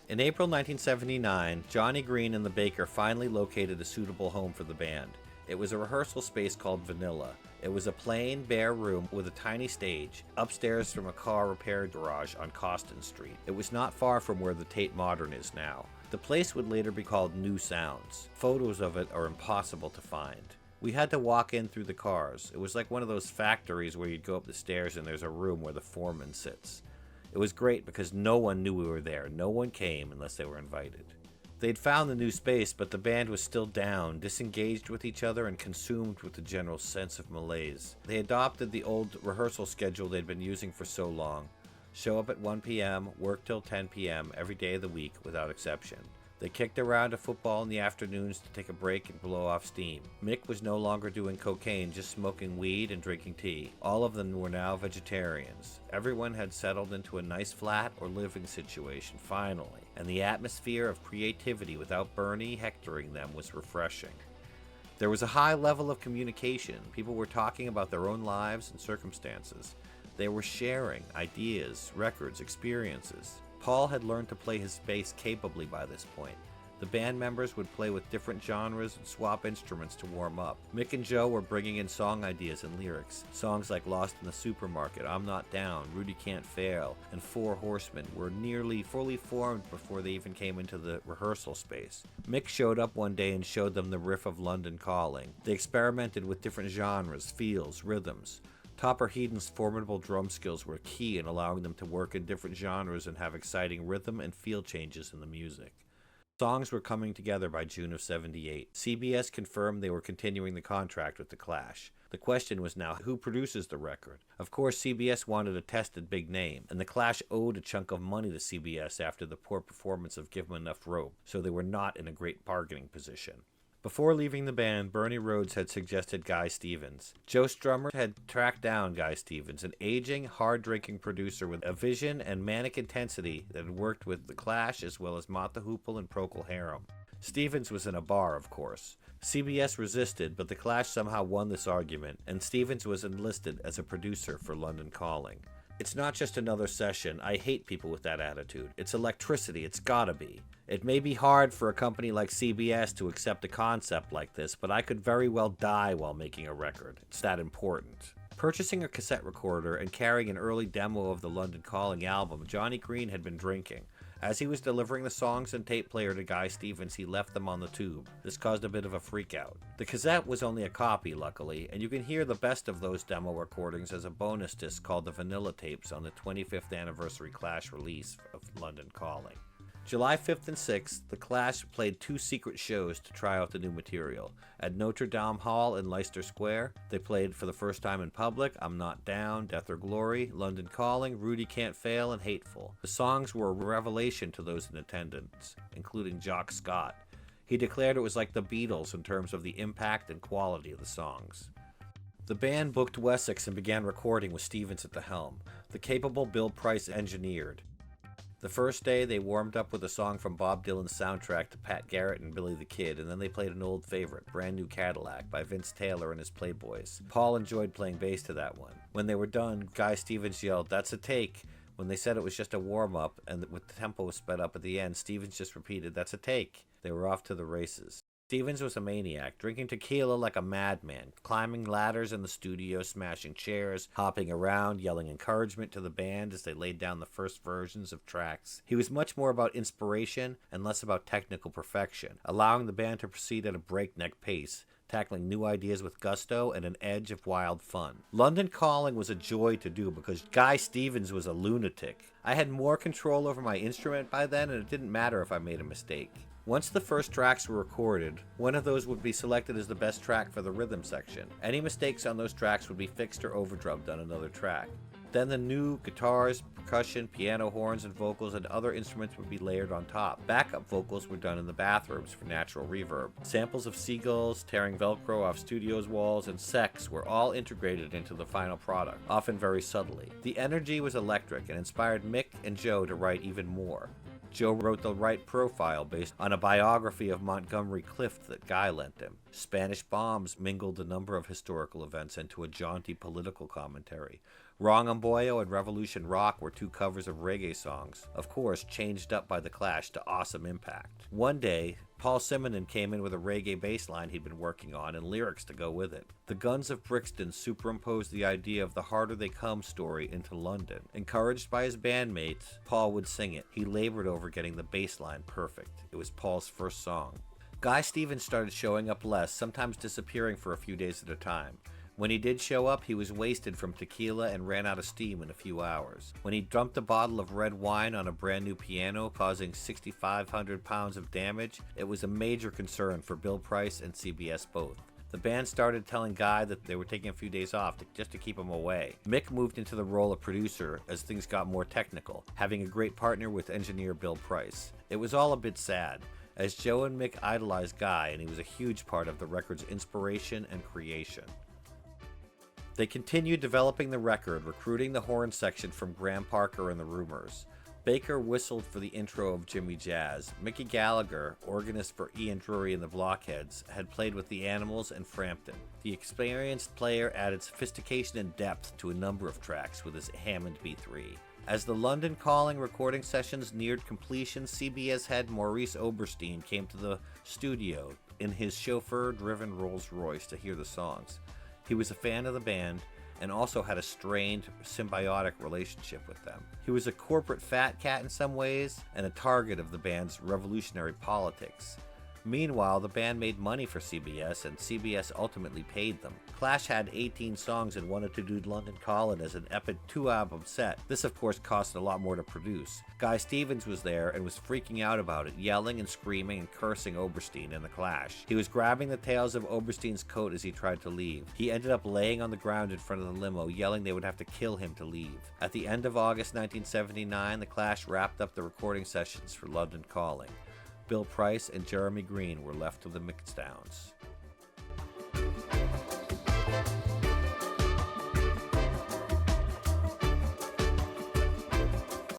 In April 1979, Johnny Green and the Baker finally located a suitable home for the band. It was a rehearsal space called Vanilla. It was a plain, bare room with a tiny stage, upstairs from a car repair garage on Costin Street. It was not far from where the Tate Modern is now. The place would later be called New Sounds. Photos of it are impossible to find. We had to walk in through the cars. It was like one of those factories where you'd go up the stairs and there's a room where the foreman sits. It was great because no one knew we were there. No one came unless they were invited. They'd found the new space, but the band was still down, disengaged with each other and consumed with the general sense of malaise. They adopted the old rehearsal schedule they'd been using for so long. Show up at 1 p.m., work till 10 p.m. every day of the week without exception. They kicked around to football in the afternoons to take a break and blow off steam. Mick was no longer doing cocaine, just smoking weed and drinking tea. All of them were now vegetarians. Everyone had settled into a nice flat or living situation, finally, and the atmosphere of creativity without Bernie hectoring them was refreshing. There was a high level of communication. People were talking about their own lives and circumstances. They were sharing ideas, records, experiences. Paul had learned to play his bass capably by this point. The band members would play with different genres and swap instruments to warm up. Mick and Joe were bringing in song ideas and lyrics. Songs like Lost in the Supermarket, I'm Not Down, Rudy Can't Fail, and Four Horsemen were nearly fully formed before they even came into the rehearsal space. Mick showed up one day and showed them the riff of London Calling. They experimented with different genres, feels, rhythms. Topper Headon's formidable drum skills were key in allowing them to work in different genres and have exciting rhythm and feel changes in the music. Songs were coming together by June of '78. CBS confirmed they were continuing the contract with The Clash. The question was now, who produces the record? Of course, CBS wanted a tested big name, and The Clash owed a chunk of money to CBS after the poor performance of Give 'Em Enough Rope, so they were not in a great bargaining position. Before leaving the band, Bernie Rhodes had suggested Guy Stevens. Joe Strummer had tracked down Guy Stevens, an aging, hard-drinking producer with a vision and manic intensity that had worked with The Clash as well as Mott the Hoople and Procol Harum. Stevens was in a bar, of course. CBS resisted, but The Clash somehow won this argument, and Stevens was enlisted as a producer for London Calling. It's not just another session. I hate people with that attitude. It's electricity. It's gotta be. It may be hard for a company like CBS to accept a concept like this, but I could very well die while making a record. It's that important. Purchasing a cassette recorder and carrying an early demo of the London Calling album, Johnny Green had been drinking. As he was delivering the songs and tape player to Guy Stevens, he left them on the tube. This caused a bit of a freakout. The cassette was only a copy, luckily, and you can hear the best of those demo recordings as a bonus disc called the Vanilla Tapes on the 25th anniversary Clash release of London Calling. July 5th and 6th, The Clash played 2 secret shows to try out the new material. At Notre Dame Hall in Leicester Square, they played for the first time in public I'm Not Down, Death or Glory, London Calling, Rudy Can't Fail, and Hateful. The songs were a revelation to those in attendance, including Jock Scott. He declared it was like the Beatles in terms of the impact and quality of the songs. The band booked Wessex and began recording with Stevens at the helm. The capable Bill Price engineered. The first day, they warmed up with a song from Bob Dylan's soundtrack to Pat Garrett and Billy the Kid, and then they played an old favorite, Brand New Cadillac, by Vince Taylor and his Playboys. Paul enjoyed playing bass to that one. When they were done, Guy Stevens yelled, "That's a take." When they said it was just a warm-up, and with the tempo sped up at the end, Stevens just repeated, "That's a take." They were off to the races. Stevens was a maniac, drinking tequila like a madman, climbing ladders in the studio, smashing chairs, hopping around, yelling encouragement to the band as they laid down the first versions of tracks. He was much more about inspiration and less about technical perfection, allowing the band to proceed at a breakneck pace, tackling new ideas with gusto and an edge of wild fun. London Calling was a joy to do because Guy Stevens was a lunatic. I had more control over my instrument by then, and it didn't matter if I made a mistake. Once the first tracks were recorded, one of those would be selected as the best track for the rhythm section. Any mistakes on those tracks would be fixed or overdrubbed on another track. Then the new guitars, percussion, piano, horns, and vocals and other instruments would be layered on top. Backup vocals were done in the bathrooms for natural reverb. Samples of seagulls, tearing Velcro off studios' walls, and sex were all integrated into the final product, often very subtly. The energy was electric and inspired Mick and Joe to write even more. Joe wrote the right profile based on a biography of Montgomery Clift that Guy lent him. Spanish bombs mingled a number of historical events into a jaunty political commentary. Wrong'em and Revolution Rock were two covers of reggae songs, of course changed up by The Clash to awesome impact. One day, Paul Simonon came in with a reggae bass line he'd been working on and lyrics to go with it. The Guns of Brixton superimposed the idea of the Harder They Come story into London. Encouraged by his bandmates, Paul would sing it. He labored over getting the bass line perfect. It was Paul's first song. Guy Stevens started showing up less, sometimes disappearing for a few days at a time. When he did show up, he was wasted from tequila and ran out of steam in a few hours. When he dumped a bottle of red wine on a brand new piano, causing 6,500 pounds of damage, it was a major concern for Bill Price and CBS both. The band started telling Guy that they were taking a few days off just to keep him away. Mick moved into the role of producer as things got more technical, having a great partner with engineer Bill Price. It was all a bit sad, as Joe and Mick idolized Guy, and he was a huge part of the record's inspiration and creation. They continued developing the record, recruiting the horn section from Graham Parker and the Rumors. Baker whistled for the intro of Jimmy Jazz. Mickey Gallagher, organist for Ian Drury and the Blockheads, had played with the Animals and Frampton. The experienced player added sophistication and depth to a number of tracks with his Hammond B3. As the London Calling recording sessions neared completion, CBS head Maurice Oberstein came to the studio in his chauffeur-driven Rolls-Royce to hear the songs. He was a fan of the band and also had a strained, symbiotic relationship with them. He was a corporate fat cat in some ways and a target of the band's revolutionary politics. Meanwhile, the band made money for CBS, and CBS ultimately paid them. Clash had 18 songs and wanted to do London Calling as an epic 2-album set. This, of course, cost a lot more to produce. Guy Stevens was there and was freaking out about it, yelling and screaming and cursing Oberstein and the Clash. He was grabbing the tails of Oberstein's coat as he tried to leave. He ended up laying on the ground in front of the limo, yelling they would have to kill him to leave. At the end of August 1979, the Clash wrapped up the recording sessions for London Calling. Bill Price and Jeremy Green were left to the mixdowns.